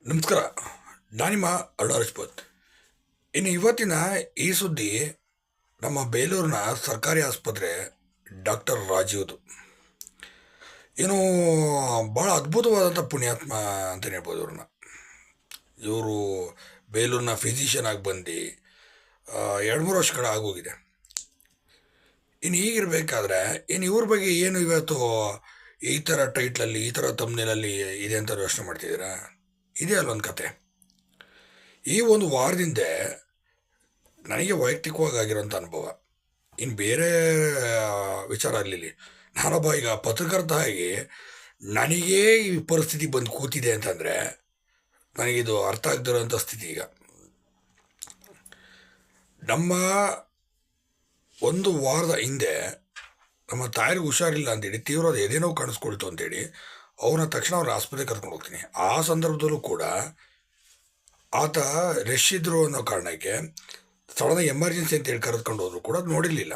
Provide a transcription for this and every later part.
ನಮಸ್ಕಾರ. ನಾನಿಮ್ಮ ಅರುಣ ರಾಜ್ಪೂತ್. ಇನ್ನು ಇವತ್ತಿನ ಈ ಸುದ್ದಿ ನಮ್ಮ ಬೇಲೂರಿನ ಸರ್ಕಾರಿ ಆಸ್ಪತ್ರೆ ಡಾಕ್ಟರ್ ರಾಜೀವ್ದು. ಏನು ಭಾಳ ಅದ್ಭುತವಾದಂಥ ಪುಣ್ಯಾತ್ಮ ಅಂತಲೇ ಹೇಳ್ಬೋದು ಇವ್ರನ್ನ. ಇವರು ಬೇಲೂರಿನ ಫಿಸಿಷಿಯನ್ ಆಗಿ ಬಂದು 2-3 ವರ್ಷಗಳ ಆಗೋಗಿದೆ. ಇನ್ನು ಹೀಗಿರಬೇಕಾದ್ರೆ ಇನ್ನು ಇವ್ರ ಬಗ್ಗೆ ಏನು ಇವತ್ತು ಈ ಥರ ಟೈಟ್ಲಲ್ಲಿ ಈ ಥರ ತಮ್ನೇಲಲ್ಲಿ ಇದೆ ಅಂತ ಯೋಚನೆ ಮಾಡ್ತಿದ್ದೀರಾ? ಇದೇ ಅಲ್ಲೊಂದು ಕತೆ. ಈ ಒಂದು ವಾರದಿಂದ ನನಗೆ ವೈಯಕ್ತಿಕವಾಗಿ ಆಗಿರೋಂಥ ಅನುಭವ. ಇನ್ನು ಬೇರೆ ವಿಚಾರ ಆಗಲಿಲ್ಲ. ನಾನೊಬ್ಬ ಈಗ ಪತ್ರಕರ್ತ ಆಗಿ ನನಗೇ ಈ ಪರಿಸ್ಥಿತಿ ಬಂದು ಕೂತಿದೆ ಅಂತಂದರೆ ನನಗಿದು ಅರ್ಥ ಆಗದಿರೋಂಥ ಸ್ಥಿತಿ. ಈಗ ನಮ್ಮ ಒಂದು ವಾರದ ಹಿಂದೆ ನಮ್ಮ ತಾಯಿಗೆ ಹುಷಾರಿಲ್ಲ ಅಂತೇಳಿ ತೀವ್ರವಾದ ಎದೆನೋ ಕಾಣಿಸ್ಕೊಳ್ತು ಅಂತೇಳಿ ಅವ್ರನ್ನ ತಕ್ಷಣ ಅವ್ರ ಆಸ್ಪತ್ರೆಗೆ ಕರ್ಕೊಂಡು ಹೋಗ್ತೀನಿ. ಆ ಸಂದರ್ಭದಲ್ಲೂ ಕೂಡ ಆತ ರಶ್ ಇದ್ರು ಅನ್ನೋ ಕಾರಣಕ್ಕೆ ಸಡನ್ನಾಗಿ ಎಮರ್ಜೆನ್ಸಿ ಅಂತೇಳಿ ಕರೆದುಕೊಂಡು ಹೋದ್ರು ಕೂಡ ಅದು ನೋಡಿರಲಿಲ್ಲ.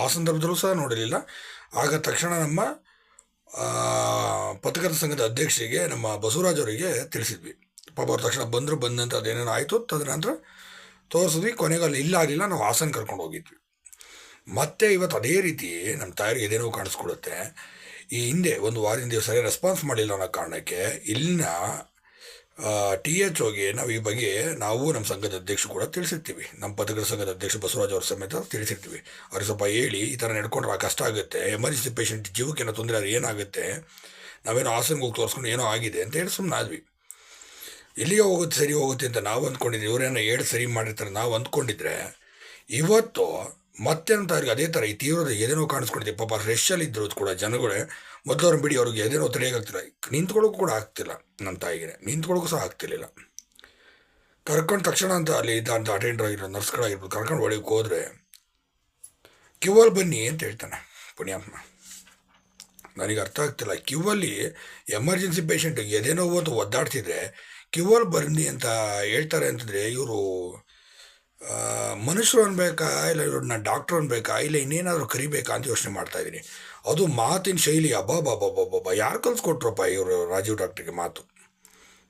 ಆ ಸಂದರ್ಭದಲ್ಲೂ ಸಹ ನೋಡಿರಲಿಲ್ಲ. ಆಗ ತಕ್ಷಣ ನಮ್ಮ ಪತ್ರಕರ್ತರ ಸಂಘದ ಅಧ್ಯಕ್ಷರಿಗೆ ನಮ್ಮ ಬಸವರಾಜ್ ಅವರಿಗೆ ತಿಳಿಸಿದ್ವಿ. ಪಾಪ ಅವ್ರು ತಕ್ಷಣ ಬಂದಂಥ ಅದೇನೇನೋ ಆಯಿತು. ತದನಂತರ ತೋರಿಸಿದ್ವಿ. ಕೊನೆಗೆ ಅಲ್ಲಿ ಇಲ್ಲ ಆಗಲಿಲ್ಲ, ನಾವು ಹಾಸನ ಕರ್ಕೊಂಡು ಹೋಗಿದ್ವಿ. ಮತ್ತೆ ಇವತ್ತು ಅದೇ ರೀತಿ ನಮ್ಮ ತಾಯಿಗೆ ಎದೇನೋ ಕಾಣಿಸ್ಕೊಡುತ್ತೆ. ಈ ಹಿಂದೆ ಒಂದು ವಾರದಿಂದ ಸರಿ ರೆಸ್ಪಾನ್ಸ್ ಮಾಡಿಲ್ಲ ಅನ್ನೋ ಕಾರಣಕ್ಕೆ ಇಲ್ಲಿನ THOಗೆ ನಾವು ಈ ಬಗ್ಗೆ ನಾವು ನಮ್ಮ ಸಂಘದ ಅಧ್ಯಕ್ಷರು ಕೂಡ ತಿಳಿಸಿರ್ತೀವಿ. ನಮ್ಮ ಪತ್ರಕರ್ತರ ಸಂಘದ ಅಧ್ಯಕ್ಷ ಬಸವರಾಜ್ ಅವ್ರ ಸಮೇತ ತಿಳಿಸಿರ್ತೀವಿ. ಅವ್ರಿಗೆ ಸ್ವಲ್ಪ ಹೇಳಿ ಈ ಥರ ನಡ್ಕೊಂಡ್ರೆ ಕಷ್ಟ ಆಗುತ್ತೆ, ಎಮರ್ಜೆನ್ಸಿ ಪೇಷಂಟ್ ಜೀವಕ್ಕೇನೋ ತೊಂದರೆ ಆದರೆ ಏನಾಗುತ್ತೆ, ನಾವೇನೋ ಹಾಸನ್ಗೆ ಹೋಗಿ ತೋರಿಸ್ಕೊಂಡು ಏನೋ ಆಗಿದೆ ಅಂತ ಹೇಳಿ ಸುಮ್ಮನೆ ಆದ್ವಿ. ಇಲ್ಲಿಗೆ ಹೋಗುತ್ತೆ ಸರಿ ಹೋಗುತ್ತೆ ಅಂತ ನಾವು ಅಂದ್ಕೊಂಡಿದ್ವಿ. ಇವರೇನೋ ಹೇಳಿ ಸರಿ ಮಾಡಿರ್ತಾರೆ ನಾವು ಅಂದ್ಕೊಂಡಿದ್ರೆ ಇವತ್ತು ಮತ್ತೆ ಅಂತ ಅವ್ರಿಗೆ ಅದೇ ಥರ ಈ ತೀವ್ರದ ಏನೇನೋ ಕಾಣಿಸ್ಕೊಳ್ತೀವಿ. ಪಾಪ ಫ್ರೆಶಲ್ಲಿ ಇದ್ರು ಕೂಡ ಜನಗಳೇ ಮೊದಲವ್ರನ್ನ ಬಿಡಿ, ಅವ್ರಿಗೆ ಏನೇನೋ ತಡೆಯೋಕ್ಕಾಗ್ತಿಲ್ಲ, ನಿಂತ್ಕೊಳ್ಳೋಕ್ಕೂ ಕೂಡ ಆಗ್ತಿಲ್ಲ. ನಮ್ಮ ತಾಯಿಗೆ ನಿಂತ್ಕೊಳ್ಳೋಕ್ಕೂ ಸಹ ಆಗ್ತಿರ್ಲಿಲ್ಲ. ಕರ್ಕೊಂಡು ತಕ್ಷಣ ಅಂತ ಅಲ್ಲಿ ಇದ್ದಂಥ ಅಟೆಂಡರ್ ಆಗಿರೋ ನರ್ಸ್ಗಳಾಗಿರ್ಬೋದು ಕರ್ಕೊಂಡು ಒಳಗೆ ಹೋದರೆ ಕ್ಯೂವಲ್ಲಿ ಬನ್ನಿ ಅಂತ ಹೇಳ್ತಾನೆ ಪುಣ್ಯಾತ್ಮ. ನನಗೆ ಅರ್ಥ ಆಗ್ತಿಲ್ಲ. ಕ್ಯೂವಲ್ಲಿ ಎಮರ್ಜೆನ್ಸಿ ಪೇಷಂಟ್ ಎದೇನೋ ಅಂತ ಒದ್ದಾಡ್ತಿದ್ರೆ ಕ್ಯೂವಲ್ಲಿ ಬನ್ನಿ ಅಂತ ಹೇಳ್ತಾರೆ ಅಂತಂದರೆ ಇವರು ಮನುಷ್ಯರು ಅನ್ಬೇಕಾ, ಇಲ್ಲ ಇವ್ರನ್ನ ಡಾಕ್ಟ್ರು ಅನ್ಬೇಕಾ, ಇಲ್ಲ ಇನ್ನೇನಾದರೂ ಕರಿಬೇಕಾ ಅಂತ ಯೋಚನೆ ಮಾಡ್ತಾಯಿದ್ದೀನಿ. ಅದು ಮಾತಿನ ಶೈಲಿ ಅಬ್ಬಾ ಯಾರು ಕಲಿಸ್ಕೊಟ್ರಪ್ಪ ಇವರು ರಾಜೀವ್ ಡಾಕ್ಟ್ರಿಗೆ ಮಾತು.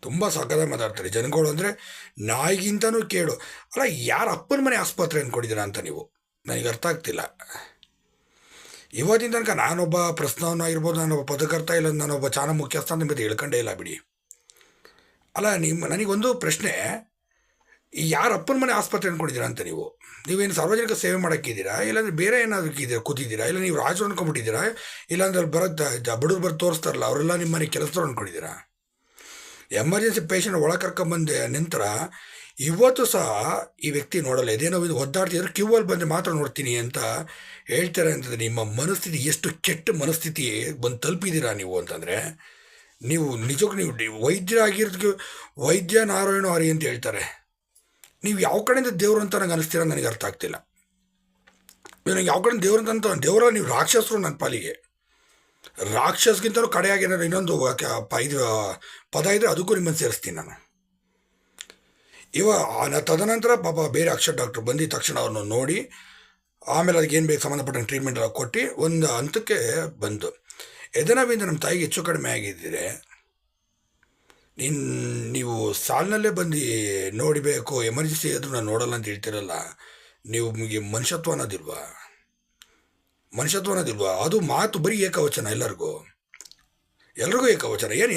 ತುಂಬ ಸಕ್ಕದಾಗಿ ಮಾತಾಡ್ತಾರೆ. ಜನಗಳು ಅಂದರೆ ನಾಯಿಗಿಂತನೂ ಕೇಳು. ಅಲ್ಲ, ಯಾರ ಅಪ್ಪನ ಮನೆ ಆಸ್ಪತ್ರೆ ಅಂದ್ಕೊಂಡಿದ್ದೀರಾ ಅಂತ ನೀವು? ನನಗೆ ಅರ್ಥ ಆಗ್ತಿಲ್ಲ. ಇವತ್ತಿನ ತನಕ ನಾನೊಬ್ಬ ಪ್ರಶ್ನವನ್ನಾಗಿರ್ಬೋದು, ನಾನೊಬ್ಬ ಪತ್ರಕರ್ತ, ಇಲ್ಲ ನಾನೊಬ್ಬ ಚಾನಲ್ ಮುಖ್ಯಸ್ಥ ಅಂತ ಮೇಲೆ ಹೇಳ್ಕೊಂಡೇ ಇಲ್ಲ ಬಿಡಿ. ಅಲ್ಲ, ನನಗೊಂದು ಪ್ರಶ್ನೆ, ಈ ಯಾರ ಅಪ್ಪನ ಮನೆ ಆಸ್ಪತ್ರೆ ಅಂದ್ಕೊಂಡಿದ್ದೀರಾ ಅಂತ ನೀವು? ನೀವೇನು ಸಾರ್ವಜನಿಕ ಸೇವೆ ಮಾಡೋಕ್ಕಿದ್ದೀರಾ, ಇಲ್ಲಾಂದರೆ ಬೇರೆ ಏನಾದರೂ ಕೂತಿದ್ದೀರಾ, ಇಲ್ಲ ನೀವು ರಾಜರು ಅಂದ್ಕೊಂಡ್ಬಿಟ್ಟಿದ್ದೀರಾ, ಇಲ್ಲಾಂದ್ರೆ ಬಡವ್ರು ಬರೋದು ತೋರಿಸ್ತಾರಲ್ಲ ಅವರೆಲ್ಲ ನಿಮ್ಮ ಮನೆ ಕೆಲಸದವ್ರು ಅಂದ್ಕೊಂಡಿದ್ದೀರಾ? ಎಮರ್ಜೆನ್ಸಿ ಪೇಷಂಟ್ ಒಳಗೆ ಕರ್ಕೊಂಬಂದ ನಂತರ ಇವತ್ತು ಸಹ ಈ ವ್ಯಕ್ತಿ ನೋಡಲ್ಲ, ಇದೇನೋ ಇದು ಒದ್ದಾಡ್ತಿದ್ರೆ ಕ್ಯೂವಲ್ಲಿ ಬಂದು ಮಾತ್ರ ನೋಡ್ತೀನಿ ಅಂತ ಹೇಳ್ತಾರೆ ಅಂತಂದರೆ ನಿಮ್ಮ ಮನಸ್ಥಿತಿ ಎಷ್ಟು ಕೆಟ್ಟ ಮನಸ್ಥಿತಿ ಬಂದು ತಲುಪಿದ್ದೀರಾ ನೀವು ಅಂತಂದರೆ, ನೀವು ನಿಜಕ್ಕೂ ನೀವು ವೈದ್ಯರಾಗಿರೋದಕ್ಕೆ ವೈದ್ಯ ನಾರಾಯಣ ಹರಿ ಅಂತ ಹೇಳ್ತಾರೆ. ನೀವು ಯಾವ ಕಡೆಯಿಂದ ದೇವರು ಅಂತ ನನಗೆ ಅನಿಸ್ತೀರ ನನಗೆ ಅರ್ಥ ಆಗ್ತಿಲ್ಲ. ನನಗೆ ಯಾವ ಕಡೆ ದೇವ್ರು ಅಂತ ದೇವರ ನೀವು ರಾಕ್ಷಸರು ನನ್ನ ಪಾಲಿಗೆ. ರಾಕ್ಷಸ್ಗಿಂತಲೂ ಕಡೆಯಾಗಿ ಏನಾದ್ರು ಇನ್ನೊಂದು ಇದು ಪದ ಇದ್ದರೆ ಅದಕ್ಕೂ ನಿಮ್ಮನ್ನು ಸೇರಿಸ್ತೀನಿ ನಾನು. ತದನಂತರ ಪಾಪ ಬೇರೆ ಅಕ್ಷರ ಡಾಕ್ಟ್ರು ಬಂದಿದ್ದ ತಕ್ಷಣ ಅವ್ರನ್ನ ನೋಡಿ ಆಮೇಲೆ ಅದಕ್ಕೆ ಏನು ಬೇಕು ಸಂಬಂಧಪಟ್ಟ ಟ್ರೀಟ್ಮೆಂಟ್ ಎಲ್ಲ ಕೊಟ್ಟು ಒಂದು ಹಂತಕ್ಕೆ ಬಂದು ಎದನವಿಂದ ನಮ್ಮ ತಾಯಿಗೆ ಹೆಚ್ಚು ಕಡಿಮೆ ಆಗಿದ್ದರೆ ನೀವು ಸಾಲಿನಲ್ಲೇ ಬಂದು ನೋಡಬೇಕು, ಎಮರ್ಜೆನ್ಸಿ ಆದರೂ ನಾನು ನೋಡಲ್ಲ ಅಂತ ಹೇಳ್ತಿರಲ್ಲ. ನಿಮಗೆ ಮನುಷ್ಯತ್ವ ಅನ್ನೋದಿಲ್ವಾ? ಅದು ಮಾತು ಬರೀ ಏಕವಚನ. ಎಲ್ಲರಿಗೂ ಏಕವಚನ. ಏನು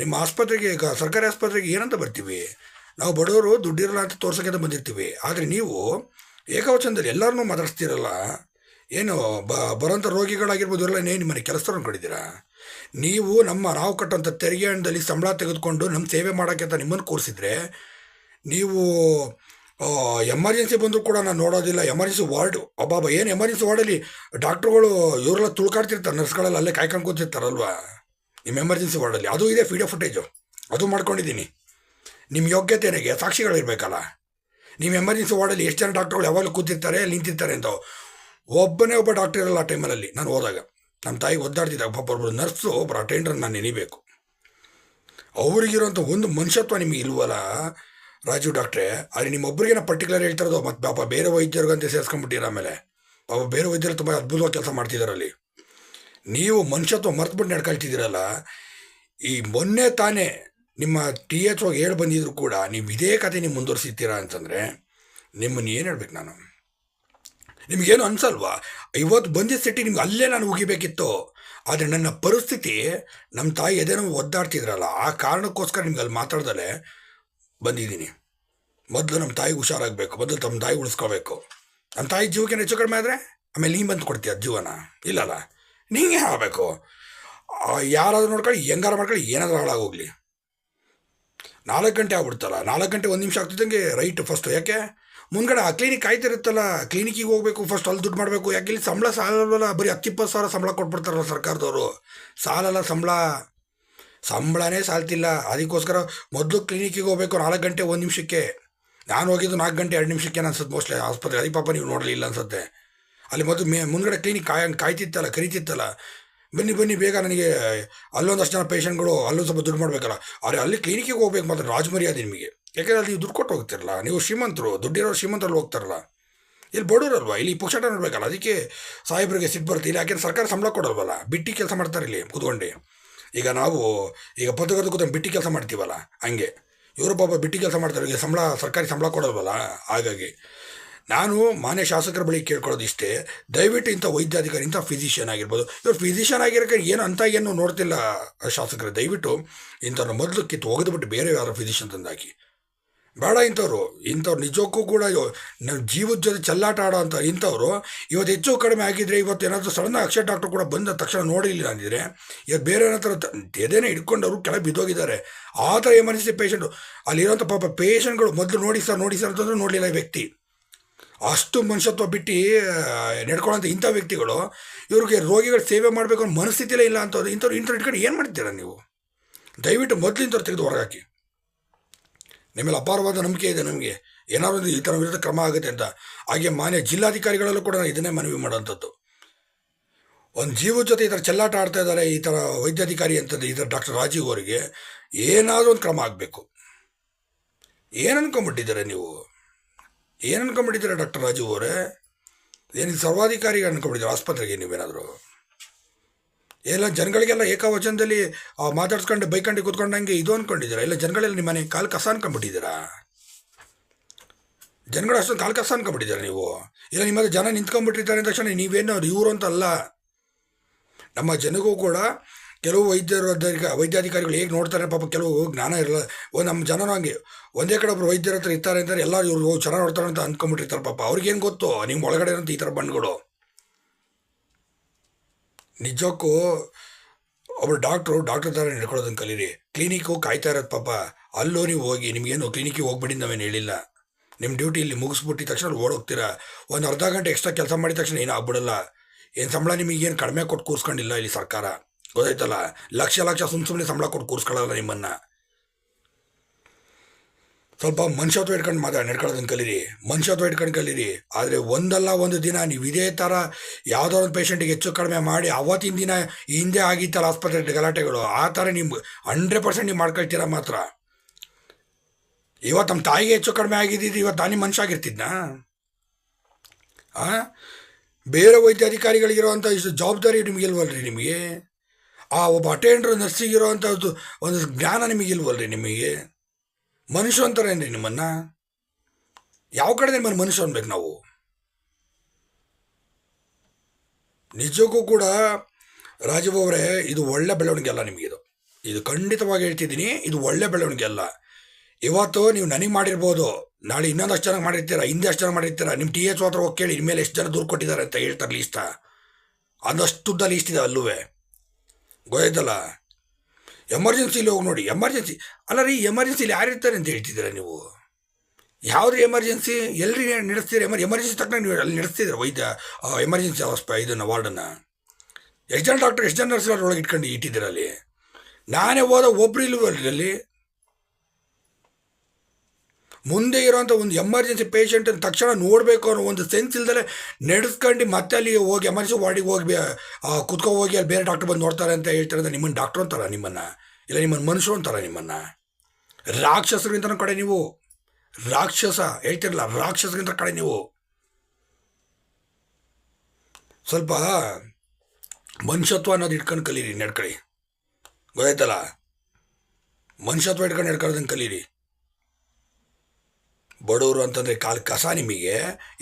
ನಿಮ್ಮ ಆಸ್ಪತ್ರೆಗೆ, ಸರ್ಕಾರಿ ಆಸ್ಪತ್ರೆಗೆ ಏನಂತ ಬರ್ತೀವಿ ನಾವು? ಬಡವರು ದುಡ್ಡಿರಲ್ಲ ಅಂತ ತೋರ್ಸೋಕ್ಕೆ ಬಂದಿರ್ತೀವಿ. ಆದರೆ ನೀವು ಏಕವಚನದಲ್ಲಿ ಎಲ್ಲರನ್ನೂ ಮಾತಾಡ್ಸ್ತೀರಲ್ಲ. ಏನು ಬರೋಂಥ ರೋಗಿಗಳಾಗಿರ್ಬೋದು ಎಲ್ಲ ನಿಮ್ಮ ಮನೆ ಕೆಲಸದವ್ರು ಅಂದ್ಕೊಂಡಿದ್ದೀರಾ? ನಾವು ಕಟ್ಟೋಂಥ ತೆರಿಗೆ ಹಣದಲ್ಲಿ ಸಂಬಳ ತೆಗೆದುಕೊಂಡು ನಮ್ಮ ಸೇವೆ ಮಾಡೋಕ್ಕೆ ಅಂತ ನಿಮ್ಮನ್ನು ಕೂರಿಸಿದ್ರೆ, ನೀವು ಎಮರ್ಜೆನ್ಸಿ ಬಂದರೂ ಕೂಡ ನಾನು ನೋಡೋದಿಲ್ಲ. ಎಮರ್ಜೆನ್ಸಿ ವಾರ್ಡ್ ಏನು ಎಮರ್ಜೆನ್ಸಿ ವಾರ್ಡಲ್ಲಿ ಡಾಕ್ಟ್ರುಗಳು ಇವರೆಲ್ಲ ತುಳ್ಕಾಡ್ತಿರ್ತಾರೆ, ನರ್ಸ್ಗಳೆಲ್ಲ ಅಲ್ಲೇ ಕಾಯ್ಕೊಂಡು ಕೂತಿರ್ತಾರಲ್ವ ನಿಮ್ಮ ಎಮರ್ಜೆನ್ಸಿ ವಾರ್ಡಲ್ಲಿ. ಅದು ಇದೆ ವಿಡಿಯೋ ಫುಟೇಜು, ಅದು ಮಾಡ್ಕೊಂಡಿದ್ದೀನಿ. ನಿಮ್ಮ ಯೋಗ್ಯತೆಗೆ ಸಾಕ್ಷಿಗಳಿರಬೇಕಲ್ಲ. ನಿಮ್ಮ ಎಮರ್ಜೆನ್ಸಿ ವಾರ್ಡಲ್ಲಿ ಎಷ್ಟು ಜನ ಡಾಕ್ಟ್ರುಗಳು ಯಾವಾಗಲೂ ಕೂತಿರ್ತಾರೆ, ನಿಂತಿರ್ತಾರೆ ಅಂತ. ಒಬ್ಬ ಡಾಕ್ಟರ್ ಇರಲ್ಲ ಆ ಟೈಮಲ್ಲಿ. ನಾನು ಹೋದಾಗ ನಮ್ಮ ತಾಯಿಗೆ ಒದ್ದಾಡ್ತಿದ್ದಾಗ ಪಾಪ ಒಬ್ಬರು ನರ್ಸು, ಒಬ್ಬರು ಅಟೆಂಡರ್ ನಾನು ನೆನಿಬೇಕು. ಅವ್ರಿಗಿರೋಂಥ ಒಂದು ಮನುಷ್ಯತ್ವ ನಿಮಗೆ ಇಲ್ವಲ್ಲ ರಾಜೀವ್ ಡಾಕ್ಟ್ರೇ. ಅಲ್ಲಿ ನಿಮ್ಮೊಬ್ಬರಿಗೇನೋ ಪರ್ಟಿಕ್ಯುಲರ್ ಹೇಳ್ತಾರದು, ಮತ್ತು ಪಾಪ ಬೇರೆ ವೈದ್ಯರಿಗಂತ ಸೇರಿಸ್ಕೊಂಡ್ಬಿಟ್ಟಿರ. ಆಮೇಲೆ ಪಾಪ ಬೇರೆ ವೈದ್ಯರು ತುಂಬ ಅದ್ಭುತವಾಗಿ ಕೆಲಸ ಮಾಡ್ತಿದ್ದಾರಲ್ಲಿ. ನೀವು ಮನುಷ್ಯತ್ವ ಮರ್ತುಬಿಟ್ಟು ನಡ್ಕೊಳ್ತಿದ್ದೀರಲ್ಲ. ಈ ಮೊನ್ನೆ ತಾನೇ ನಿಮ್ಮ ಟಿ ಎಚ್ ಹೋಗಿ ಹೇಳಿ ಬಂದಿದ್ರು ಕೂಡ ನೀವು ಇದೇ ಕತೆ ನೀವು ಮುಂದುವರಿಸಿದ್ದೀರಾ ಅಂತಂದರೆ ನಿಮ್ಮನ್ನು ಏನು ಹೇಳ್ಬೇಕು ನಾನು? ನಿಮಗೇನು ಅನ್ಸಲ್ವಾ? ಇವತ್ತು ಬಂದಿದ್ದ ಸಿಟಿ ನಿಮ್ಗೆ ಅಲ್ಲೇ ನಾನು ಉಗಿಬೇಕಿತ್ತು. ಆದರೆ ನನ್ನ ಪರಿಸ್ಥಿತಿ ನಮ್ಮ ತಾಯಿ ಎದೇನೋ ಒದ್ದಾಡ್ತಿದ್ರಲ್ಲ, ಆ ಕಾರಣಕ್ಕೋಸ್ಕರ ನಿಮ್ಗೆ ಅಲ್ಲಿ ಮಾತಾಡ್ದಲೇ ಬಂದಿದ್ದೀನಿ. ಮೊದಲು ನಮ್ಮ ತಾಯಿಗೆ ಹುಷಾರಾಗಬೇಕು, ಮೊದಲು ತಮ್ಮ ತಾಯಿ ಉಳಿಸ್ಕೋಬೇಕು. ನಮ್ಮ ತಾಯಿ ಜೀವಕ್ಕೆ ಹೆಚ್ಚು ಕಡಿಮೆ ಆದರೆ ಆಮೇಲೆ ನೀನು ಬಂದು ಕೊಡ್ತೀಯ ಜೀವನ? ಇಲ್ಲಲ್ಲ, ನೀಂಗೆ ಆಗಬೇಕು. ಯಾರಾದ್ರೂ ನೋಡ್ಕೊಳ್ಳಿ, ಹೆಂಗಾರ ಮಾಡ್ಕೊಳ್ಳಿ, ಏನಾದರೂ ಹಾಳಾಗೋಗ್ಲಿ. 4 ಗಂಟೆ ಆಗ್ಬಿಡ್ತಲ್ಲ, 4 ಗಂಟೆ 1 ನಿಮಿಷ ಆಗ್ತಿದ್ದಂಗೆ ರೈಟ್ ಫಸ್ಟು. ಯಾಕೆ ಮುಂದ್ಗಡೆ ಆ ಕ್ಲಿನಿಕ್ ಕಾಯ್ತಿರುತ್ತಲ್ಲ, ಕ್ಲಿನಿಕ್ಕಿಗೆ ಹೋಗ್ಬೇಕು, ಫಸ್ಟ್ ಅಲ್ಲಿ ದುಡ್ಡು ಮಾಡಬೇಕು. ಯಾಕೆ ಇಲ್ಲಿ ಸಂಬಳ ಸಾಲಲ್ಲ, ಬರೀ 10-20 ಸಾವಿರ ಸಂಬಳ ಕೊಟ್ಬಿಡ್ತಾರಲ್ಲ ಸರ್ಕಾರದವರು. ಸಾಲಲ್ಲ ಸಂಬಳನೇ ಸಾಲ್ತಿಲ್ಲ. ಅದಕ್ಕೋಸ್ಕರ ಮೊದಲು ಕ್ಲಿನಿಕ್ಕಿಗೆ ಹೋಗ್ಬೇಕು 4 ಗಂಟೆ 1 ನಿಮಿಷಕ್ಕೆ. ನಾನು ಹೋಗಿದ್ದು 4 ಗಂಟೆ 2 ನಿಮಿಷಕ್ಕೆ ಅನ್ಸುತ್ತೆ ಮೋಸ್ಟ್ಲಿ ಆಸ್ಪತ್ರೆ. ಅದಕ್ಕೆ ಪಾಪ ನೀವು ನೋಡಲಿಲ್ಲ ಅನ್ಸುತ್ತೆ. ಅಲ್ಲಿ ಮೊದಲು ಮುಂದ್ಗಡೆ ಕ್ಲಿನಿಕ್ ಕಾಯ್ತಿತ್ತಲ್ಲ, ಕರಿತಿತ್ತಲ್ಲ, ಬನ್ನಿ ಬೇಗ, ನನಗೆ ಅಲ್ಲೊಂದಷ್ಟು ಜನ ಪೇಷಂಟ್ಗಳು, ಅಲ್ಲೊಂದು ಸ್ವಲ್ಪ ದುಡ್ಡು ಮಾಡಬೇಕಲ್ಲ. ಆದರೆ ಅಲ್ಲಿ ಕ್ಲಿನಿಕ್ಕಿಗೆ ಹೋಗ್ಬೇಕು ಮಾತ್ರ ರಾಜಮರ್ಯಾದೆ ನಿಮಗೆ. ಯಾಕೆಂದರೆ ಅಲ್ಲಿ ನೀವು ದುಡ್ಡು ಕೊಟ್ಟು ಹೋಗ್ತಿರಲ್ಲ, ನೀವು ಶ್ರೀಮಂತರು, ದುಡ್ಡಿರೋ ಶ್ರೀಮಂತರಲ್ಲಿ ಹೋಗ್ತಾರಲ್ಲ. ಇಲ್ಲಿ ಬಡವರಲ್ವ, ಇಲ್ಲಿ ಪುಕ್ಷಟ ನೋಡ್ಬೇಕಲ್ಲ. ಅದಕ್ಕೆ ಸಾಹೇಬ್ರಿಗೆ ಸಿಟ್ಟು ಬರುತ್ತೆ. ಇಲ್ಲಿ ಯಾಕೆಂದ್ರೆ ಸರ್ಕಾರ ಸಂಬಳ ಕೊಡಲ್ವಲ್ಲ, ಬಿಟ್ಟು ಕೆಲಸ ಮಾಡ್ತಾರೆ ಇಲ್ಲಿ ಕೂತ್ಕೊಂಡು. ಈಗ ನಾವು ಪತ್ರಕರ್ತ ಕೂತ್ಕೊಂಡು ಬಿಟ್ಟು ಕೆಲಸ ಮಾಡ್ತೀವಲ್ಲ, ಹಂಗೆ ಇವರು ಪಾಪ ಬಿಟ್ಟು ಕೆಲಸ ಮಾಡ್ತಾರೆ. ಈಗ ಸರ್ಕಾರಿ ಸಂಬಳ ಕೊಡಲ್ವಲ್ಲ. ಹಾಗಾಗಿ ನಾನು ಮಾನ್ಯ ಶಾಸಕರ ಬಳಿ ಕೇಳ್ಕೊಳ್ಳೋದು ಇಷ್ಟೇ, ದಯವಿಟ್ಟು ಇಂಥ ವೈದ್ಯಾಧಿಕಾರಿ, ಇಂಥ ಫಿಸಿಷಿಯನ್ ಆಗಿರ್ಬೋದು, ಇವ್ರು ಫಿಸಿಷಿಯನ್ ಆಗಿರೋಕೆ ಏನು ಅಂತ ಏನು ನೋಡ್ತಿಲ್ಲ ಶಾಸಕರು. ದಯವಿಟ್ಟು ಇಂಥವ್ರನ್ನ ಮೊದಲು ಕಿತ್ತು ಒಗೆದುಬಿಟ್ಟು ಬೇರೆ ಯಾರು ಫಿಸಿಷಿಯನ್ ತಂದಾಕಿ. ಬೇಡ ಇಂಥವ್ರು ನಿಜಕ್ಕೂ ಕೂಡ ನಮ್ಮ ಜೀವದ ಜೊತೆ ಚೆಲ್ಲಾಟ ಆಡೋ ಅಂತ ಇಂಥವ್ರು ಇವತ್ತು ಹೆಚ್ಚು ಕಡಿಮೆ ಆಗಿದ್ರೆ, ಇವತ್ತು ಏನಾದರೂ ಸಡನ್ ಅಕ್ಷಯ್ ಡಾಕ್ಟರ್ ಕೂಡ ಬಂದ ತಕ್ಷಣ ನೋಡಿಲ್ಲ ಅಂದಿದ್ರೆ, ಇವತ್ತು ಬೇರೆ ಏನಾದ್ರು ಎದೇನೇ ಹಿಡ್ಕೊಂಡವರು ಕೆಳಗೆ ಬಿದ್ದೋಗಿದ್ದಾರೆ. ಆ ಥರ ಎಮರ್ಜೆನ್ಸಿ ಪೇಷಂಟು ಅಲ್ಲಿರೋಂಥ ಪಾಪ ಪೇಷಂಟ್ಗಳು ಮೊದಲು ನೋಡಿ ಸರ್ ಅಂತಂದ್ರೆ ನೋಡಲಿಲ್ಲ ಈ ವ್ಯಕ್ತಿ. ಅಷ್ಟು ಮನುಷ್ಯತ್ವ ಬಿಟ್ಟು ನಡ್ಕೊಳ್ಳೋಂಥ ಇಂಥ ವ್ಯಕ್ತಿಗಳು ಇವ್ರಿಗೆ ರೋಗಿಗಳ ಸೇವೆ ಮಾಡಬೇಕು ಅನ್ನೋ ಮನಸ್ಥಿತಿಲೇ ಇಲ್ಲ ಅಂತವ್ರು. ಇಂಥವ್ರು ಇಟ್ಕೊಂಡು ಏನು ಮಾಡ್ತೀರಾ ನೀವು? ದಯವಿಟ್ಟು ಮೊದಲು ಇಂಥವ್ರು ತೆಗೆದು ಹೊರಗಾಕಿ. ನಿಮ್ಮಲ್ಲಿ ಅಪಾರವಾದ ನಂಬಿಕೆ ಇದೆ ನಮಗೆ, ಏನಾದರೂ ಈ ಥರ ವಿರುದ್ಧ ಕ್ರಮ ಆಗುತ್ತೆ ಅಂತ. ಹಾಗೆ ಮಾನ್ಯ ಜಿಲ್ಲಾಧಿಕಾರಿಗಳಲ್ಲೂ ಕೂಡ ನಾನು ಇದನ್ನೇ ಮನವಿ ಮಾಡೋಂಥದ್ದು. ಒಂದು ಜೀವದ ಜೊತೆ ಈ ಥರ ಚೆಲ್ಲಾಟ ಆಡ್ತಾ ಇದ್ದಾರೆ ಈ ಥರ ವೈದ್ಯಾಧಿಕಾರಿ ಅಂತಂದು, ಈ ಥರ ಡಾಕ್ಟರ್ ರಾಜೀವ್ ಅವರಿಗೆ ಏನಾದರೂ ಒಂದು ಕ್ರಮ ಆಗಬೇಕು. ಏನು ಅನ್ಕೊಂಬಿಟ್ಟಿದ್ದಾರೆ ನೀವು? ಏನು ಅನ್ಕೊಂಬಿಟ್ಟಿದ್ದೀರಾ ಡಾಕ್ಟರ್ ರಾಜೀವ್ ಅವರೇ? ಏನು ಸರ್ವಾಧಿಕಾರಿ ಅನ್ಕೊಂಬಿಟ್ಟಿದ್ದೀರಾ ಆಸ್ಪತ್ರೆಗೆ ನೀವೇನಾದರೂ? ಎಲ್ಲ ಜನಗಳಿಗೆಲ್ಲ ಏಕವಚನದಲ್ಲಿ ಮಾತಾಡ್ಸ್ಕೊಂಡು ಬೈಕಂಡು ಕೂತ್ಕೊಂಡಂಗೆ ಇದು ಅಂದ್ಕೊಂಡಿದ್ದೀರಾ? ಇಲ್ಲ ಜನಗಳೆಲ್ಲ ನಿಮ್ಮ ಮನೆ ಕಾಲು ಕಸ ಅನ್ಕೊಂಬಿಟ್ಟಿದ್ದೀರಾ? ಜನಗಳು ಅಷ್ಟೊಂದು ಕಾಲು ಕಸ ಅನ್ಕೊಂಬಿಟ್ಟಿದ್ದೀರಾ ನೀವು? ಇಲ್ಲ ನಿಮ್ಮ ಜನ ನಿಂತ್ಕೊಂಡ್ಬಿಟ್ಟಿರ್ತಾರೆ ಅಂದ ತಕ್ಷಣ ನೀವೇನು ಇವರು ಅಂತ ಅಲ್ಲ. ನಮ್ಮ ಜನಗೂ ಕೂಡ ಕೆಲವು ವೈದ್ಯಾಧಿಕಾರಿಗಳು ಹೇಗೆ ನೋಡ್ತಾರೆ ಪಾಪ, ಕೆಲವು ಜ್ಞಾನ ಇರಲ್ಲ. ನಮ್ಮ ಜನನೂ ಹಂಗೆ ಒಂದೇ ಕಡೆ ಒಬ್ಬರು ವೈದ್ಯರ ಹತ್ರ ಇರ್ತಾರೆ ಅಂತಾರೆ, ಎಲ್ಲರೂ ಇವರು ಚೆನ್ನಾಗಿ ನೋಡ್ತಾರೆ ಅಂತ ಅಂದ್ಕೊಂಬಿಟ್ಟಿರ್ತಾರೆ ಪಾಪ. ಅವ್ರಿಗೇನು ಗೊತ್ತು ನಿಮ್ಮ ಒಳಗಡೆ ಇರೋಂಥ ಈ ಥರ ಬಣ್ಣಗಳು. ನಿಜಕ್ಕೂ ಒಬ್ಬರು ಡಾಕ್ಟ್ರ್ ಥರ ನಡ್ಕೊಳ್ಳೋದನ್ನು ಕಲೀರಿ. ಕ್ಲಿನಿಕ್ಕು ಕಾಯ್ತಾ ಇರೋದು ಪಾಪ, ಅಲ್ಲೂ ನೀವು ಹೋಗಿ, ನಿಮಗೇನು ಕ್ಲಿನಿಕ್ಕಿಗೆ ಹೋಗ್ಬಿಡಿ ನಾವೇನು ಹೇಳಿಲ್ಲ. ನಿಮ್ಮ ಡ್ಯೂಟಿ ಇಲ್ಲಿ ಮುಗಿಸ್ಬಿಟ್ಟಿದ ತಕ್ಷಣ ಓಡೋಗ್ತೀರಾ. ಒಂದು ಅರ್ಧ ಗಂಟೆ ಎಕ್ಸ್ಟ್ರಾ ಕೆಲಸ ಮಾಡಿದ ತಕ್ಷಣ ಏನೂ ಆಗ್ಬಿಡಲ್ಲ. ಏನು ಸಂಬಳ ನಿಮಗೇನು ಕಡಿಮೆ ಕೊಟ್ಟು ಕೂರಿಸ್ಕೊಂಡಿಲ್ಲ ಇಲ್ಲಿ ಸರ್ಕಾರ, ಗೊತ್ತಾಯ್ತಲ್ಲ. ಲಕ್ಷ ಸುಮ್ಮನೆ ಸಂಬಳ ಕೊಟ್ಟು ಕೂರಿಸ್ಕೊಳ್ಳಲ್ಲ ನಿಮ್ಮನ್ನು. ಸ್ವಲ್ಪ ಮನುಷ್ಯತ್ವ ಇಟ್ಕೊಂಡು ನಡ್ಕೊಳ್ಳೋದನ್ನು ಕಲೀರಿ, ಮನುಷ್ಯತ್ವ ಇಟ್ಕೊಂಡು ಕಲೀರಿ. ಆದರೆ ಒಂದಲ್ಲ ಒಂದು ದಿನ ನೀವು ಇದೇ ಥರ ಯಾವುದೋ ಒಂದು ಪೇಷಂಟಿಗೆ ಹೆಚ್ಚು ಕಡಿಮೆ ಮಾಡಿ, ಅವತ್ತಿನ ದಿನ ಹಿಂದೆ ಆಗಿತ್ತಲ್ಲ ಆಸ್ಪತ್ರೆ ಗಲಾಟೆಗಳು, ಆ ಥರ ನೀವು 100% ನೀವು ಮಾಡ್ಕೊಳ್ತೀರ ಮಾತ್ರ. ಇವತ್ತು ನಮ್ಮ ತಾಯಿಗೆ ಹೆಚ್ಚು ಕಡಿಮೆ ಆಗಿದ್ದು, ಇವತ್ತು ನಾನೇ ಮನುಷ್ಯ ಆಗಿರ್ತಿದ್ನಾ? ಬೇರೆ ವೈದ್ಯಾಧಿಕಾರಿಗಳಿಗಿರೋವಂಥ ಇಷ್ಟು ಜವಾಬ್ದಾರಿ ನಿಮಗಿಲ್ವಲ್ರಿ? ನಿಮಗೆ ಒಬ್ಬ ಅಟೆಂಡ್ರು ನರ್ಸಿಗಿರೋವಂಥದ್ದು ಒಂದು ಜ್ಞಾನ ನಿಮಗಿಲ್ವಲ್ರಿ? ನಿಮಗೆ ಮನುಷ್ಯ ಅಂತಾರೇನ್ರಿ ನಿಮ್ಮನ್ನು? ಯಾವ ಕಡೆ ನಿಮ್ಮನ್ನು ಮನುಷ್ಯ ಅನ್ಬೇಕು ನಾವು? ನಿಜಕ್ಕೂ ಕೂಡ ರಾಜೀವ್ ಅವರೇ, ಇದು ಒಳ್ಳೆ ಬೆಳವಣಿಗೆ ಅಲ್ಲ ನಿಮಗಿದು. ಇದು ಖಂಡಿತವಾಗಿ ಹೇಳ್ತಿದ್ದೀನಿ, ಇದು ಒಳ್ಳೆ ಬೆಳವಣಿಗೆ ಅಲ್ಲ. ಇವತ್ತು ನೀವು ನನಗೆ ಮಾಡಿರ್ಬೋದು, ನಾಳೆ ಇನ್ನೊಂದಷ್ಟು ಚೆನ್ನಾಗಿ ಮಾಡಿರ್ತೀರ, ಹಿಂದೆ ಅಷ್ಟು ಜನ ಮಾಡಿರ್ತೀರ. ನಿಮ್ಮ ಟಿ ಎಚ್ ಹತ್ರ ಹೋಗಿ ಕೇಳಿ, ಇನ್ಮೇಲೆ ಎಷ್ಟು ಜನ ದೂರು ಕೊಟ್ಟಿದ್ದಾರೆ ಅಂತ ಹೇಳ್ತಾರೆ ಲೀಸ್ಟ. ಅದಷ್ಟುದ್ದ ಲೀಸ್ಟ್ ಇದೆ ಅಲ್ಲೂ, ಗೊತ್ತಾಯ್ತಲ್ಲ. ಎಮರ್ಜೆನ್ಸಿಲಿ ಹೋಗಿ ನೋಡಿ. ಎಮರ್ಜೆನ್ಸಿ ಅಲ್ಲ ರೀ, ಎಮರ್ಜೆನ್ಸಿಲಿ ಯಾರಿರ್ತಾರೆ ಅಂತ ಹೇಳ್ತಿದ್ದೀರಾ ನೀವು? ಯಾವುದ್ರಿ ಎಮರ್ಜೆನ್ಸಿ? ಎಲ್ರಿ ನಡೆಸ್ತೀರಿ? ಎಮರ್ಜೆನ್ಸಿ ತಕ್ಕ ನೀವು ಅಲ್ಲಿ ನಡೆಸ್ತಿದ್ದೀರ ಎಮರ್ಜೆನ್ಸಿ ಇದನ್ನು ವಾರ್ಡನ್ನು? ಎಷ್ಟು ಜನ ಡಾಕ್ಟರ್, ಎಷ್ಟು ಜನ ನರ್ಸ್ ಒಳಗೆ ಇಟ್ಟಿದ್ದೀರ ಅಲ್ಲಿ? ನಾನೇ ಹೋದ ಒಬ್ರು ಇಲ್ವಲ್ರಿ ಅಲ್ಲಿ? ಮುಂದೆ ಇರೋಂಥ ಒಂದು ಎಮರ್ಜೆನ್ಸಿ ಪೇಷಂಟನ್ನು ತಕ್ಷಣ ನೋಡಬೇಕು ಅನ್ನೋ ಒಂದು ಸೆನ್ಸ್ ಇಲ್ದಲೆ ನಡೆಸ್ಕೊಂಡು ಮತ್ತೆ ಅಲ್ಲಿ ಹೋಗಿ ಎಮರ್ಜೆನ್ಸಿ ವಾರ್ಡಿಗೆ ಹೋಗಿ ಹೋಗಿ ಅಲ್ಲಿ ಬೇರೆ ಡಾಕ್ಟರ್ ಬಂದು ನೋಡ್ತಾರೆ ಅಂತ ಹೇಳ್ತಾರೆ. ನಿಮ್ಮನ್ನು ಡಾಕ್ಟ್ರು ಅಂತಾರ ನಿಮ್ಮನ್ನು? ಇಲ್ಲ ನಿಮ್ಮನ್ನು ಮನುಷ್ಯರು ಅಂತಾರ ನಿಮ್ಮನ್ನು? ರಾಕ್ಷಸರಿಗಿಂತ ಕಡೆ ನೀವು, ರಾಕ್ಷಸ ಹೇಳ್ತಿರಲ್ಲ, ರಾಕ್ಷಸರಿಗಿಂತ ಕಡೆ ನೀವು. ಸ್ವಲ್ಪ ಮನುಷ್ಯತ್ವ ಅನ್ನೋದು ಇಟ್ಕೊಂಡು ಕಲೀರಿ, ನಡ್ಕೊಳ್ಳಿ, ಗೊತ್ತಾಯ್ತಲ್ಲ. ಮನುಷ್ಯತ್ವ ಇಟ್ಕೊಂಡು ನಡ್ಕೊಳ್ಳೋದನ್ನು ಕಲೀರಿ. ಬಡವರು ಅಂತಂದರೆ ಕಾಲು ಕಸ ನಿಮಗೆ.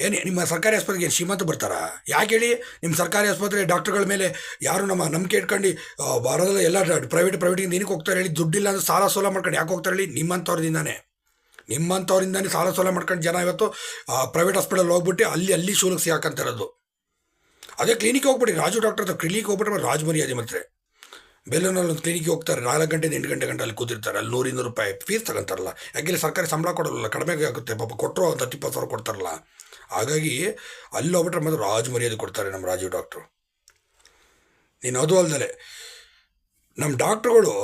ಏನು ನಿಮ್ಮ ಸರ್ಕಾರಿ ಆಸ್ಪತ್ರೆಗೆ ಏನು ಶ್ರೀಮಂತ ಬರ್ತಾರಾ? ಯಾಕೆ ಹೇಳಿ? ನಿಮ್ಮ ಸರ್ಕಾರಿ ಆಸ್ಪತ್ರೆ ಡಾಕ್ಟ್ರುಗಳ ಮೇಲೆ ಯಾರು ನಮ್ಮ ನಂಬಿಕೆ ಇಟ್ಕೊಂಡು ಬರೋದಲ್ಲ, ಎಲ್ಲ ಪ್ರೈವೇಟಿಂದ ಏನಕ್ಕೆ ಹೋಗ್ತಾರೆ ಹೇಳಿ? ದುಡ್ಡಿಲ್ಲ ಅಂದರೆ ಸಾಲ ಸೋಲ ಮಾಡ್ಕೊಂಡು ಯಾಕೆ ಹೋಗ್ತಾರೆ ಹೇಳಿ? ನಿಮ್ಮಂಥವ್ರಿಂದಾನೇ ಸಾಲ ಸೋಲ ಮಾಡ್ಕೊಂಡು ಜನ ಇವತ್ತು ಪ್ರೈವೇಟ್ ಹಾಸ್ಪಿಟಲ್ ಹೋಗ್ಬಿಟ್ಟು ಅಲ್ಲಿ ಶೂಲಕ್ಕೆ ಸಿಗಾಕಂತಿರೋದು. ಅದೇ ಕ್ಲಿನಿಕ್ ಹೋಗ್ಬಿಡಿ, ರಾಜು ಡಾಕ್ಟರ್ ಹತ್ರ ಕ್ಲಿನಿಕ್ ಹೋಗ್ಬಿಟ್ರೆ ರಾಜ್ ಮರ್ಯಾದೆ. ಮತ್ತೆ ಬೆಲ್ಲೂನಲ್ಲಿ ಒಂದು ಕ್ಲಿನಿಕ್ಗೆ ಹೋಗ್ತಾರೆ, 4 ಗಂಟೆಯಿಂದ 8 ಗಂಟೆ ಅಲ್ಲಿ ಕೂತಿರ್ತಾರೆ. ಅಲ್ಲಿ 100-200 ರೂಪಾಯಿ ಫೀಸ್ ತಗೊಂತಾರಲ್ಲ. ಯಾಕೆ ಸರ್ಕಾರಿ ಸಂಬಳ ಕೊಡೋಲ್ಲ, ಕಡಿಮೆ ಆಗುತ್ತೆ ಪಾಪ. ಕೊಟ್ಟರು ಒಂದು 10-20 ಸಾವಿರ ಕೊಡ್ತಾರಲ್ಲ. ಹಾಗಾಗಿ ಅಲ್ಲಿ ಹೋಗ್ಬಿಟ್ರೆ ಮಾತ್ರ ರಾಜ್ ಮರ್ಯಾದೆ ಕೊಡ್ತಾರೆ ನಮ್ಮ ರಾಜೀವ್ ಡಾಕ್ಟ್ರು. ನೀನು ಅದು ಅಲ್ದಲೆ ನಮ್ಮ ಡಾಕ್ಟ್ರುಗಳು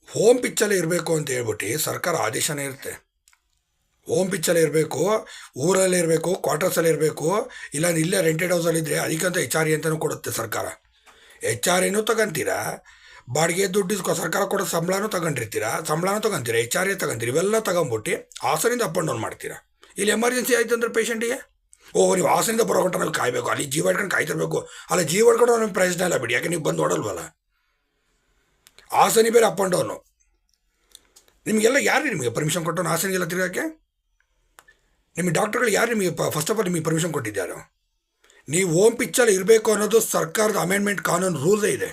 ಹೋಮ್ ಪಿಚ್ಚಲ್ಲೇ ಇರಬೇಕು ಅಂತ ಹೇಳ್ಬಿಟ್ಟು ಸರ್ಕಾರ ಆದೇಶನೇ ಇರುತ್ತೆ. ಹೋಮ್ ಪಿಚ್ಚಲ್ಲೇ ಇರಬೇಕು, ಊರಲ್ಲೇ ಇರಬೇಕು, ಕ್ವಾರ್ಟರ್ಸಲ್ಲೇ ಇರಬೇಕು. ಇಲ್ಲ ಇಲ್ಲೇ ರೆಂಟೆಡ್ ಹೌಸಲ್ಲಿದ್ದರೆ ಅದಕ್ಕಂತ HR ಅಂತಲೂ ಕೊಡುತ್ತೆ ಸರ್ಕಾರ. HR ತಗೊಂತೀರಾ, ಬಾಡಿಗೆ ದುಡ್ಡು ಸರ್ಕಾರ ಕೊಡೋ ಸಂಬಳನೂ ತಗೊಂಡಿರ್ತೀರಾ, HR ತಗೊಂತೀರಿ. ಇವೆಲ್ಲ ತಗೊಂಬಿಟ್ಟು ಹಾಸನಿಂದ ಅಪ್ ಆ್ಯಂಡ್ ಡೌನ್ ಮಾಡ್ತೀರಾ. ಇಲ್ಲಿ ಎಮರ್ಜೆನ್ಸಿ ಆಯಿತು ಅಂದರೆ ಪೇಷಂಟಿಗೆ ನೀವು ಹಾಸನಿಂದ ಬರೋ ಗಂಟೆ ನಾವು ಕಾಯಬೇಕು, ಅಲ್ಲಿ ಜೀವ ಹಿಡ್ಕೊಂಡು ಕಾಯ್ತಿರ್ಬೇಕು. ಅಲ್ಲ, ಜೀವ ಹಿಡ್ಕೊಂಡು ನಮಗೆ ಪ್ರಯೋಜನ ಇಲ್ಲ ಬಿಡಿ, ಯಾಕೆ ನೀವು ಬಂದು ನೋಡಲ್ವಲ್ಲ. ಹಾಸನಿ ಬೇರೆ ಅಪ್ ಆ್ಯಂಡ್ ಡೌನು. ನಿಮಗೆಲ್ಲ ಯಾರು ನಿಮಗೆ ಪರ್ಮಿಷನ್ ಕೊಟ್ಟವನು ಹಾಸನಿಗೆಲ್ಲ ತಿರುಗಾಕೆ? ನಿಮಗೆ ಡಾಕ್ಟ್ರುಗಳು ಯಾರು ನಿಮಗೆ ಫಸ್ಟ್ ಆಫ್ ಆಲ್ ನಿಮಗೆ ಪರ್ಮಿಷನ್ ಕೊಟ್ಟಿದ್ದಾರೋ? ನೀವು ಹೋಮ್ ಪಿಚ್ಚಲ್ಲಿ ಇರಬೇಕು ಅನ್ನೋದು ಸರ್ಕಾರದ ಅಮೆಂಡ್ಮೆಂಟ್ ಕಾನೂನು ರೂಲ್ಸೇ ಇದೆ.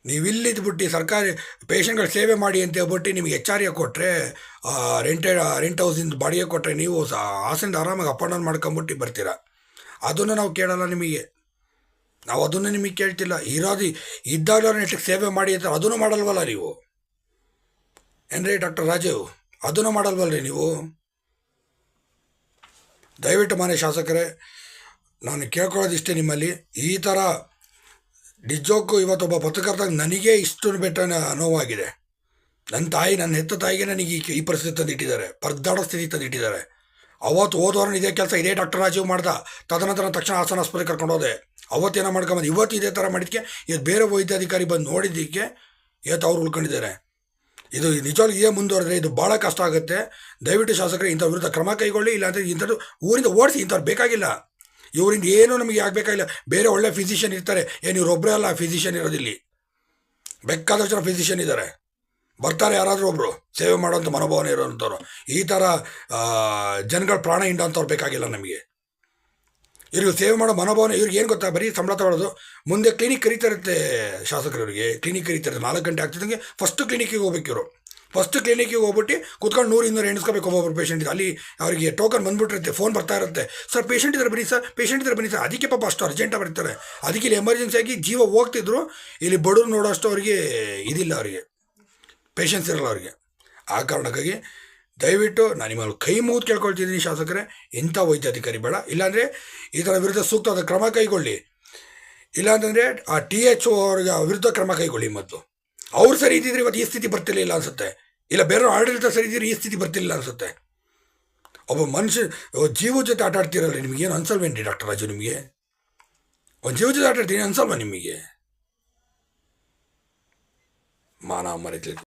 ನೀವಿಲ್ಲಿದ್ಬಿಟ್ಟು ಸರ್ಕಾರಿ ಪೇಷಂಟ್ಗಳ ಸೇವೆ ಮಾಡಿ ಅಂತ ಹೇಳ್ಬಿಟ್ಟು ನಿಮಗೆ HR ಕೊಟ್ಟರೆ, ರೆಂಟ್ ಹೌಸಿಂದ ಬಾಡಿಗೆ ಕೊಟ್ಟರೆ ನೀವು ಹಾಸನಿಂದ ಆರಾಮಾಗಿ ಅಪ್ ಆ್ಯಂಡ್ ಡೌನ್ ಮಾಡ್ಕೊಂಬಿಟ್ಟು ಬರ್ತೀರಾ. ಅದನ್ನು ನಾವು ಕೇಳಲ್ಲ ನಿಮಗೆ, ನಾವು ಅದನ್ನು ನಿಮಗೆ ಕೇಳ್ತಿಲ್ಲ. ಇದ್ದಾಗಲೂ ನೆಟ್ಟಿಗೆ ಸೇವೆ ಮಾಡಿ ಅಂತ ಅದನ್ನು ಮಾಡಲ್ವಲ್ಲ ನೀವು. ಏನ್ರಿ ಡಾಕ್ಟರ್ ರಾಜೀವ್, ಅದನ್ನು ಮಾಡಲ್ವಲ್ಲ ರೀ ನೀವು? ದಯವಿಟ್ಟು ಮಾನ್ಯ ಶಾಸಕರೇ, ನಾನು ಕೇಳ್ಕೊಳ್ಳೋದಿಷ್ಟೇ ನಿಮ್ಮಲ್ಲಿ. ಈ ಥರ ನಿಜಕ್ಕೂ ಇವತ್ತೊಬ್ಬ ಪತ್ರಕರ್ತಾಗ ನನಗೇ ಇಷ್ಟು ಬೆಟ್ಟ ನೋವಾಗಿದೆ. ನನ್ನ ಹೆತ್ತ ತಾಯಿಗೆ ನನಗೆ ಈ ಪರಿಸ್ಥಿತಿ ತಂದಿಟ್ಟಿದ್ದಾರೆ, ಪರದಾಡೋ ಸ್ಥಿತಿ ತಂದಿಟ್ಟಿದ್ದಾರೆ. ಅವತ್ತು ಹೋದವ್ರನ್ನ ಇದೇ ಕೆಲಸ ಇದೇ ಡಾಕ್ಟರ್ ರಾಜೀವ್ ಮಾಡ್ದ. ತಕ್ಷಣ ಹಾಸನ ಆಸ್ಪತ್ರೆಗೆ ಕರ್ಕೊಂಡು ಹೋದೆ. ಅವತ್ತೇನೋ ಮಾಡ್ಕೊಂಬಂದು ಇವತ್ತು ಇದೇ ಥರ ಮಾಡಿದ್ದಕ್ಕೆ ಇವತ್ತು ಬೇರೆ ವೈದ್ಯಾಧಿಕಾರಿ ಬಂದು ನೋಡಿದ್ದಕ್ಕೆ ಇವತ್ತು ಅವ್ರು ಉಳ್ಕೊಂಡಿದ್ದಾರೆ. ಇದು ನಿಜವಾಗ್ಲೂ ಇದೇ ಮುಂದುವರೆದ್ರೆ ಇದು ಭಾಳ ಕಷ್ಟ ಆಗುತ್ತೆ. ದಯವಿಟ್ಟು ಶಾಸಕರು ಇಂಥ ವಿರುದ್ಧ ಕ್ರಮ ಕೈಗೊಳ್ಳಿ. ಇಲ್ಲಾಂದರೆ ಇಂಥದ್ದು ಊರಿಂದ ಓಡಿಸಿ. ಇಂಥವ್ರು ಬೇಕಾಗಿಲ್ಲ, ಇವರಿಂದ ಏನೂ ನಮಗೆ ಆಗಬೇಕಾಗಿಲ್ಲ. ಬೇರೆ ಒಳ್ಳೆ ಫಿಸಿಷಿಯನ್ ಇರ್ತಾರೆ. ಇವ್ರೊಬ್ಬರೇ ಅಲ್ಲ ಫಿಸಿಷಿಯನ್ ಇರೋದಿಲ್ಲಿ, ಬೇಕಾದಷ್ಟು ಜನ ಫಿಸಿಷಿಯನ್ ಇದ್ದಾರೆ. ಬರ್ತಾರೆ ಯಾರಾದರೂ ಒಬ್ಬರು ಸೇವೆ ಮಾಡೋಂಥ ಮನೋಭಾವನೆ ಇರೋವಂಥವ್ರು. ಈ ಥರ ಜನಗಳ ಪ್ರಾಣ ಹಿಂಡೋಂಥವ್ರು ಬೇಕಾಗಿಲ್ಲ ನಮಗೆ. ಇವ್ರಿಗೆ ಸೇವೆ ಮಾಡೋ ಮನೋಭಾವನೆ ಇವ್ರಿಗೆ ಏನು ಗೊತ್ತಾ? ಬರೀ ಸಂಬಳ ತಗೊಳ್ಳೋದು. ಮುಂದೆ ಕ್ಲಿನಿಕ್ ಕರೀತಾರತ್ತೆ ಶಾಸಕರವರಿಗೆ, ಕ್ಲಿನಿಕ್ ಕರೀತಾರೆ. 4 ಗಂಟೆ ಆಗ್ತಿದ್ದಂಗೆ ಫಸ್ಟು ಕ್ಲಿನಿಕ್ಕಿಗೆ ಹೋಗ್ಬೇಕು ಇವರು. ಫಸ್ಟು ಕ್ಲಿನಿಕ್ಕಿಗೆ ಹೋಗ್ಬಿಟ್ಟು ಕುತ್ಕೊಂಡು 100-200 ಎಣಿಸ್ಕೋಬೇಕು ಒಬ್ಬೊಬ್ಬರು ಪೇಷಂಟ್. ಅಲ್ಲಿ ಅವರಿಗೆ ಟೋಕನ್ ಬಂದುಬಿಟ್ಟಿರುತ್ತೆ, ಫೋನ್ ಬರ್ತಾ ಇರುತ್ತೆ. ಸರ್ ಪೇಷಂಟ್ ಇದ್ದಾರೆ ಬನ್ನಿ ಸರ್, ಅದಕ್ಕೆ ಪಾಪ ಅಷ್ಟು ಅರ್ಜೆಂಟಾಗಿ ಬರ್ತಾರೆ. ಅದಕ್ಕೆ ಇಲ್ಲಿ ಎಮರ್ಜೆನ್ಸಿಯಾಗಿ ಜೀವ ಹೋಗ್ತಿದ್ರು. ಇಲ್ಲಿ ಬಡವ್ರು ನೋಡೋಷ್ಟು ಅವರಿಗೆ ಇದಿಲ್ಲ, ಅವರಿಗೆ ಪೇಷನ್ಸ್ ಇರಲ್ಲ ಅವರಿಗೆ. ಆ ಕಾರಣಕ್ಕಾಗಿ ದಯವಿಟ್ಟು ನಾನು ನಿಮ್ಮಲ್ಲಿ ಕೈ ಮುಗಿದು ಕೇಳ್ಕೊಳ್ತಿದ್ದೀನಿ ಶಾಸಕರೇ, ಇಂಥ ವೈದ್ಯಾಧಿಕಾರಿ ಬೇಡ. ಇಲ್ಲಾಂದರೆ ಈ ಥರ ವಿರುದ್ಧ ಸೂಕ್ತವಾದ ಕ್ರಮ ಕೈಗೊಳ್ಳಿ. ಇಲ್ಲಾಂತಂದರೆ ಆ THO ಅವ್ರಿಗೆ ವಿರುದ್ಧ ಕ್ರಮ ಕೈಗೊಳ್ಳಿ. ಮತ್ತು ಅವ್ರು ಸರಿ ಇದ್ದಿದ್ರೆ ಇವತ್ತು ಈ ಸ್ಥಿತಿ ಬರ್ತಿರ್ಲಿಲ್ಲ ಅನಿಸುತ್ತೆ. ಇಲ್ಲ ಬೇರೆ ಆಡಳಿತ ಸರಿ ಇದ್ದಿದ್ರೆ ಈ ಸ್ಥಿತಿ ಬರ್ತಿರ್ಲಿಲ್ಲ ಅನಿಸುತ್ತೆ. ಒಬ್ಬ ಮನುಷ್ಯ ಜೀವದ ಜೊತೆ ಆಟ ಆಡ್ತಿರಲ್ಲ, ನಿಮಗೇನು ಅನ್ಸಲ್ವೇನ್ರಿ ಡಾಕ್ಟರ್ ರಾಜು? ನಿಮಗೆ ಒಂದು ಜೀವದ ಜೊತೆ ಆಟ ಆಡ್ತೀನಿ ಅನ್ಸಲ್ವಾ ನಿಮಗೆ? ಮಾನ ಮರ್ಯಾದೆ